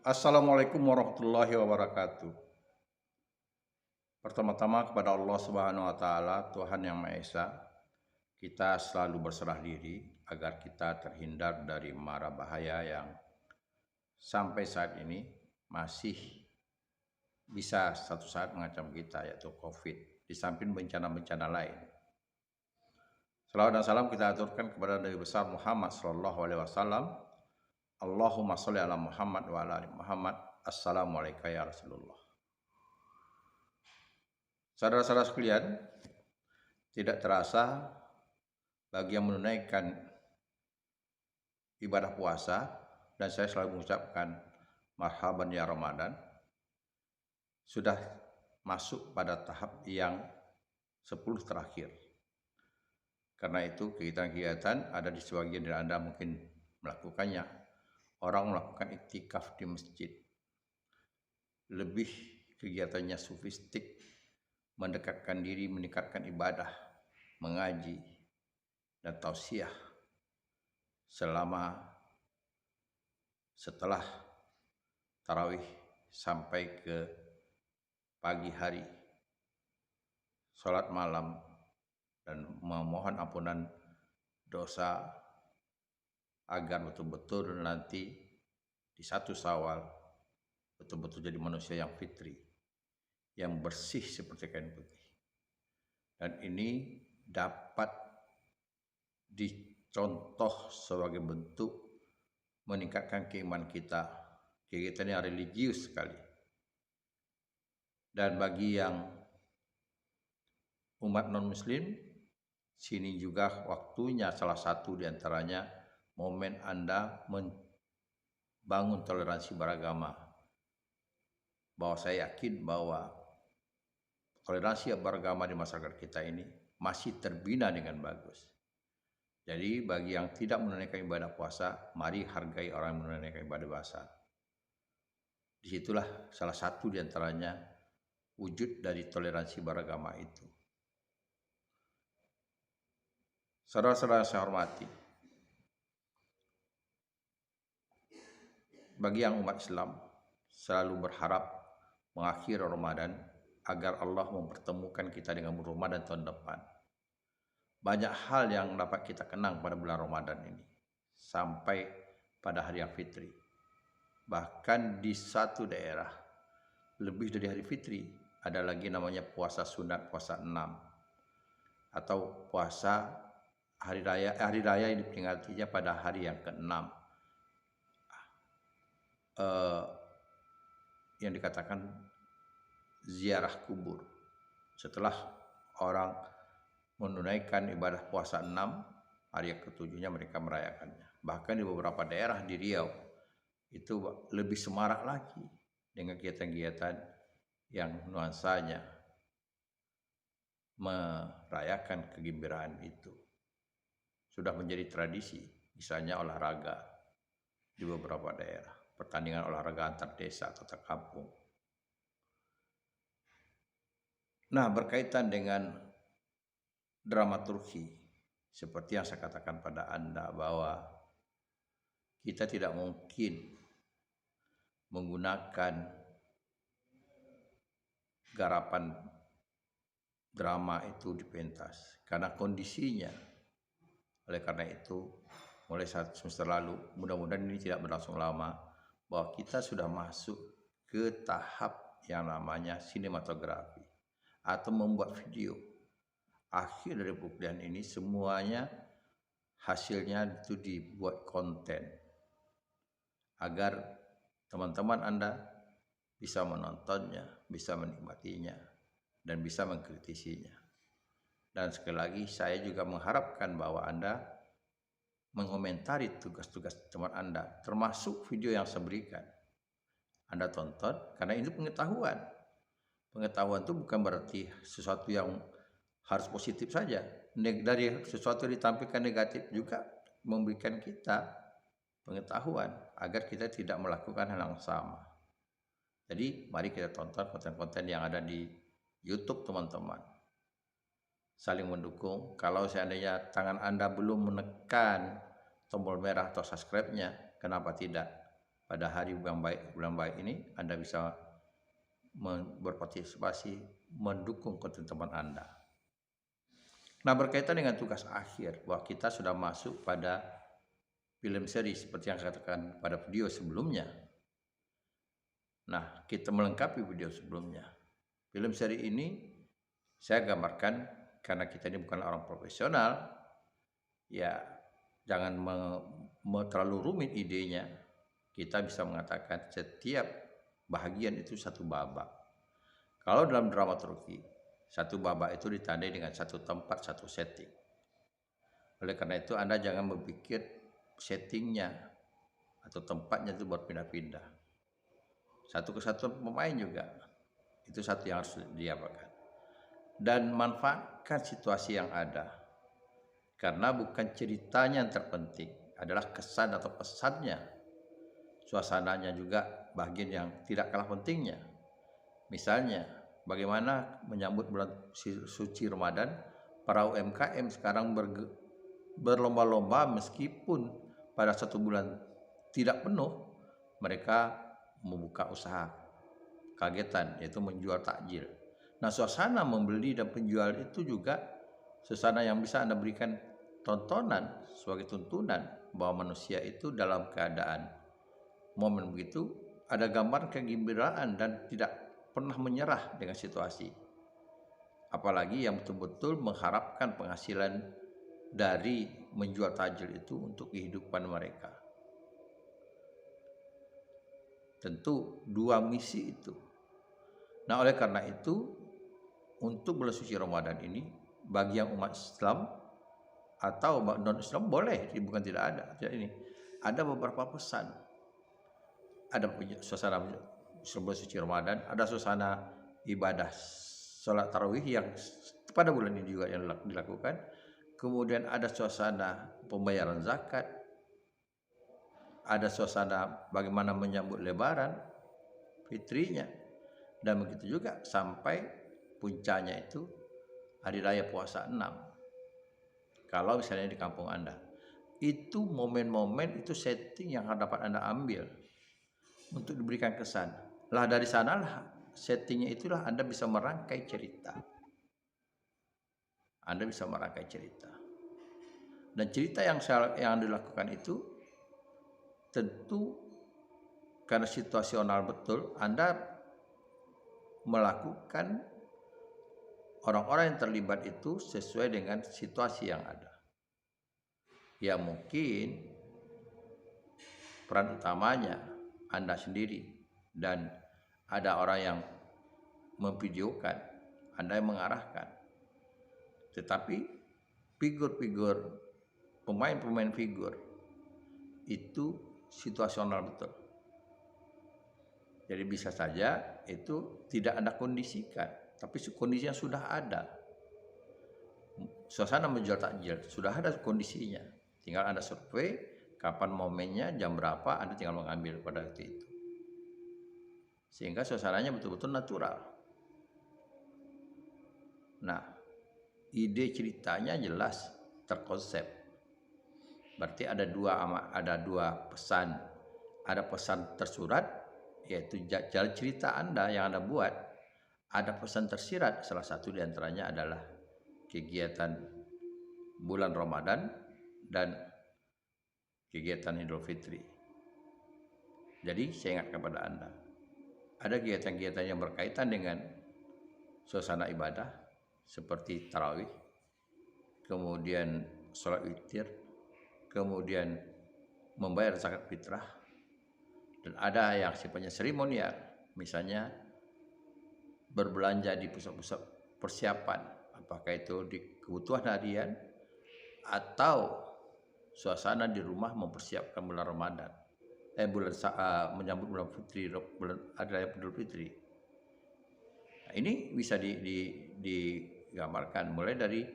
Assalamualaikum warahmatullahi wabarakatuh. Pertama-tama kepada Allah Subhanahu wa taala, Tuhan yang Maha Esa, kita selalu berserah diri agar kita terhindar dari mara bahaya yang sampai saat ini masih bisa satu saat mengancam kita, yaitu Covid, di samping bencana-bencana lain. Salawat dan salam kita aturkan kepada Nabi besar Muhammad sallallahu alaihi wasallam. Allahumma sholli ala Muhammad wa ala ali Muhammad. Assalamualaikum ya Rasulullah. Saudara-saudara sekalian, tidak terasa bagi yang menunaikan ibadah puasa, dan saya selalu mengucapkan marhaban ya Ramadan, sudah masuk pada tahap yang 10 terakhir. Karena itu kegiatan-kegiatan ada di sebagian dari Anda mungkin melakukannya. Orang melakukan iktikaf di masjid. Lebih kegiatannya sofistik, mendekatkan diri, meningkatkan ibadah, mengaji, dan tausiah setelah tarawih sampai ke pagi hari, sholat malam, dan memohon ampunan dosa agar betul-betul nanti di 1 Syawal betul-betul jadi manusia yang fitri, yang bersih seperti kain putih. Dan ini dapat dicontoh sebagai bentuk meningkatkan keimanan kita. Kegiatan yang religius sekali. Dan bagi yang umat non-muslim, sini juga waktunya salah satu diantaranya momen Anda membangun toleransi beragama. Bahwa saya yakin bahwa toleransi beragama di masyarakat kita ini masih terbina dengan bagus. Jadi bagi yang tidak menunaikan ibadah puasa, mari hargai orang yang menunaikan ibadah puasa. Disitulah salah satu diantaranya wujud dari toleransi beragama itu. Saudara-saudara saya hormati, bagi yang umat Islam selalu berharap mengakhiri Ramadan agar Allah mempertemukan kita dengan bulan Ramadan tahun depan. Banyak hal yang dapat kita kenang pada bulan Ramadan ini sampai pada hari yang fitri. Bahkan di satu daerah lebih dari hari fitri ada lagi namanya puasa sunat, puasa 6, atau puasa hari raya yang diperingatinya pada hari yang ke-6, yang dikatakan ziarah kubur. Setelah orang menunaikan ibadah puasa 6, hari yang ke-7-nya mereka merayakannya. Bahkan di beberapa daerah di Riau itu lebih semarak lagi dengan kegiatan-kegiatan yang nuansanya merayakan kegembiraan itu. Sudah menjadi tradisi, misalnya olahraga di beberapa daerah, pertandingan olahraga antar desa atau antar kampung. Nah, berkaitan dengan dramaturgi, seperti yang saya katakan pada Anda bahwa kita tidak mungkin menggunakan garapan drama itu di pentas karena kondisinya. Oleh karena itu, mulai saat semester lalu, mudah-mudahan ini tidak berlangsung lama, bahwa kita sudah masuk ke tahap yang namanya sinematografi atau membuat video. Akhir dari perkuliahan ini semuanya hasilnya itu dibuat konten agar teman-teman Anda bisa menontonnya, bisa menikmatinya, dan bisa mengkritisinya. Dan sekali lagi saya juga mengharapkan bahwa Anda mengomentari tugas-tugas teman Anda, termasuk video yang saya berikan. Anda tonton karena ini pengetahuan. Pengetahuan itu bukan berarti sesuatu yang harus positif saja. Dari sesuatu yang ditampilkan negatif juga memberikan kita pengetahuan agar kita tidak melakukan hal yang sama. Jadi mari kita tonton konten-konten yang ada di YouTube teman-teman. Saling mendukung. Kalau seandainya tangan Anda belum menekan tombol merah atau subscribe-nya, kenapa tidak? pada hari yang baik, bulan baik ini Anda bisa berpartisipasi mendukung konten teman Anda. Nah, berkaitan dengan tugas akhir, bahwa kita sudah masuk pada film seri seperti yang saya katakan pada video sebelumnya. Nah, kita melengkapi video sebelumnya. Film seri ini saya gambarkan karena kita ini bukan orang profesional, ya jangan terlalu rumit idenya. Kita bisa mengatakan setiap bahagian itu satu babak. Kalau dalam dramaturgi, satu babak itu ditandai dengan satu tempat, satu setting. Oleh karena itu Anda jangan berpikir settingnya atau tempatnya itu berpindah-pindah. Satu kesatuan pemain juga, itu satu yang harus diapakan. Dan manfaatkan situasi yang ada. Karena bukan ceritanya yang terpenting, adalah kesan atau pesannya. Suasananya juga bagian yang tidak kalah pentingnya. Misalnya, bagaimana menyambut bulan suci Ramadan, para UMKM sekarang berlomba-lomba meskipun pada satu bulan tidak penuh, mereka membuka usaha kagetan, yaitu menjual takjil. Nah, suasana membeli dan penjual itu juga suasana yang bisa Anda berikan tontonan sebagai tuntunan bahwa manusia itu dalam keadaan momen begitu ada gambar kegembiraan dan tidak pernah menyerah dengan situasi. Apalagi yang betul-betul mengharapkan penghasilan dari menjual takjil itu untuk kehidupan mereka. Tentu dua misi itu. Nah, oleh karena itu untuk bulan suci Ramadan ini bagi yang umat Islam atau non Islam boleh, bukan tidak ada. Jadi ini ada beberapa pesan. Ada suasana bulan suci Ramadan, ada suasana ibadah sholat tarawih yang pada bulan ini juga yang dilakukan. Kemudian ada suasana pembayaran zakat, ada suasana bagaimana menyambut lebaran, fitrinya, dan begitu juga sampai puncaknya itu hari raya puasa 6. Kalau misalnya di kampung Anda, itu momen-momen itu setting yang dapat Anda ambil untuk diberikan kesan. Lah dari sanalah settingnya itulah Anda bisa merangkai cerita. Anda bisa merangkai cerita. Dan cerita yang dilakukan itu tentu karena situasional betul, Anda melakukan orang-orang yang terlibat itu sesuai dengan situasi yang ada. Ya mungkin peran utamanya Anda sendiri dan ada orang yang memvideokan, Anda yang mengarahkan. Tetapi figur-figur, pemain-pemain figur itu situasional betul. Jadi bisa saja itu tidak Anda kondisikan, tapi kondisinya sudah ada. Suasana menjual takjil sudah ada kondisinya. Tinggal Anda survei kapan momennya, jam berapa, Anda tinggal mengambil pada waktu itu. Sehingga suasananya betul-betul natural. Nah, ide ceritanya jelas terkonsep. Berarti ada dua pesan. Ada pesan tersurat, yaitu jalan cerita Anda yang Anda buat. Ada pesan tersirat, salah satu diantaranya adalah kegiatan bulan Ramadan dan kegiatan Idul Fitri. Jadi saya ingatkan kepada Anda, ada kegiatan-kegiatan yang berkaitan dengan suasana ibadah seperti tarawih, kemudian sholat witir, kemudian membayar zakat fitrah, dan ada yang sifatnya seremonial, misalnya berbelanja di pusat-pusat persiapan, apakah itu di kebutuhan harian atau suasana di rumah mempersiapkan bulan Ramadan, menyambut bulan Fitri, bulan Hari Raya Idul Fitri. Nah, ini bisa digambarkan mulai dari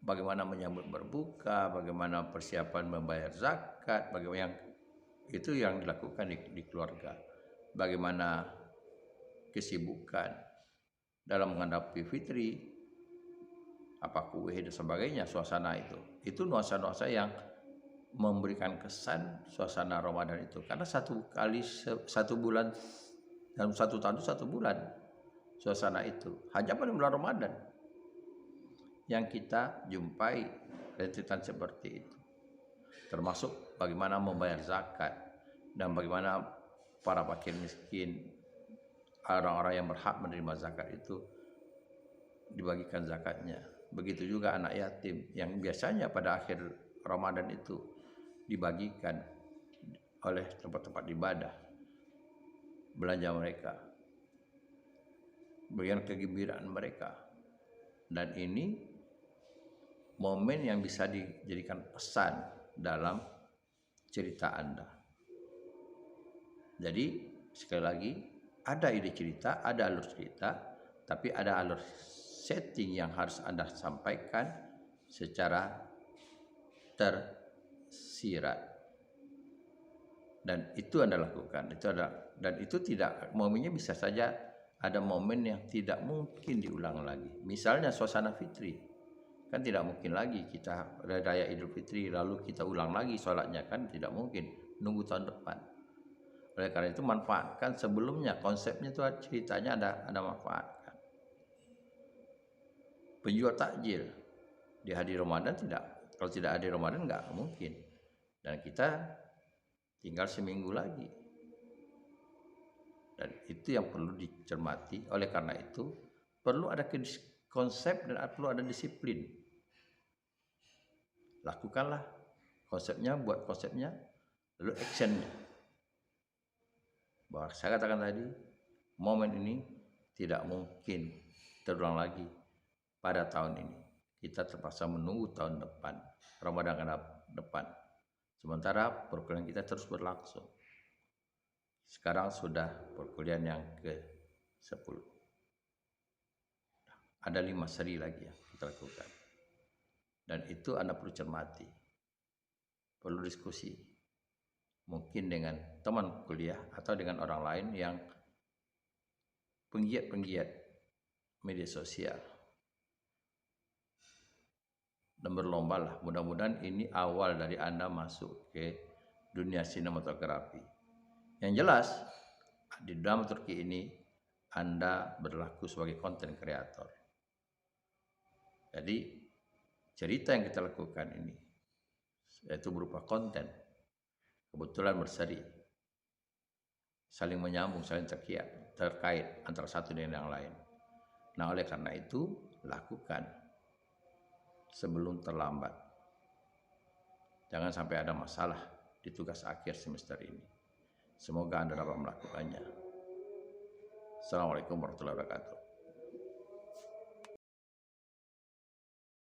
bagaimana menyambut berbuka, bagaimana persiapan membayar zakat, bagaimana itu yang dilakukan di keluarga, bagaimana kesibukan dalam menghadapi fitri, apa kue dan sebagainya, suasana itu nuansa-nuansa yang memberikan kesan suasana Ramadan itu, karena satu bulan dalam satu tahun itu 1 bulan suasana itu hanya pada bulan Ramadan yang kita jumpai rentetan seperti itu, termasuk bagaimana membayar zakat dan bagaimana para fakir miskin, orang-orang yang berhak menerima zakat itu dibagikan zakatnya. Begitu juga anak yatim yang biasanya pada akhir Ramadan itu dibagikan oleh tempat-tempat ibadah belanja mereka, bagian kegembiraan mereka. Dan ini momen yang bisa dijadikan pesan dalam cerita Anda. Jadi sekali lagi, ada ide cerita, ada alur cerita, tapi ada alur setting yang harus Anda sampaikan secara tersirat. Dan itu Anda lakukan. Dan itu tidak, momennya bisa saja ada momen yang tidak mungkin diulang lagi. Misalnya suasana fitri, kan tidak mungkin lagi kita raya Idul Fitri lalu kita ulang lagi sholatnya, kan tidak mungkin, nunggu tahun depan. Oleh karena itu manfaatkan sebelumnya, konsepnya itu ceritanya ada manfaatkan. Penjual takjil di hari Ramadan tidak, kalau tidak ada Ramadan nggak mungkin. Dan kita tinggal seminggu lagi. Dan itu yang perlu dicermati. Oleh karena itu perlu ada konsep dan perlu ada disiplin. Lakukanlah konsepnya, buat konsepnya, lalu actionnya. Bahwa saya katakan tadi, momen ini tidak mungkin terulang lagi pada tahun ini. Kita terpaksa menunggu tahun depan, Ramadan depan. Sementara perkuliahan kita terus berlangsung. Sekarang sudah perkuliahan yang ke-10. Ada 5 seri lagi yang kita lakukan. Dan itu Anda perlu cermati. Perlu diskusi. Mungkin dengan teman kuliah atau dengan orang lain yang penggiat media sosial. Dan berlomba lah. Mudah-mudahan ini awal dari Anda masuk ke dunia sinematografi. Yang jelas, di dalam Turki ini Anda berlaku sebagai content creator. Jadi cerita yang kita lakukan ini yaitu berupa konten, kebetulan berseri, saling menyambung, saling terkait antara satu dengan yang lain. Nah, oleh karena itu lakukan sebelum terlambat. Jangan sampai ada masalah di tugas akhir semester ini. Semoga Anda dapat melakukannya. Assalamualaikum warahmatullahi wabarakatuh.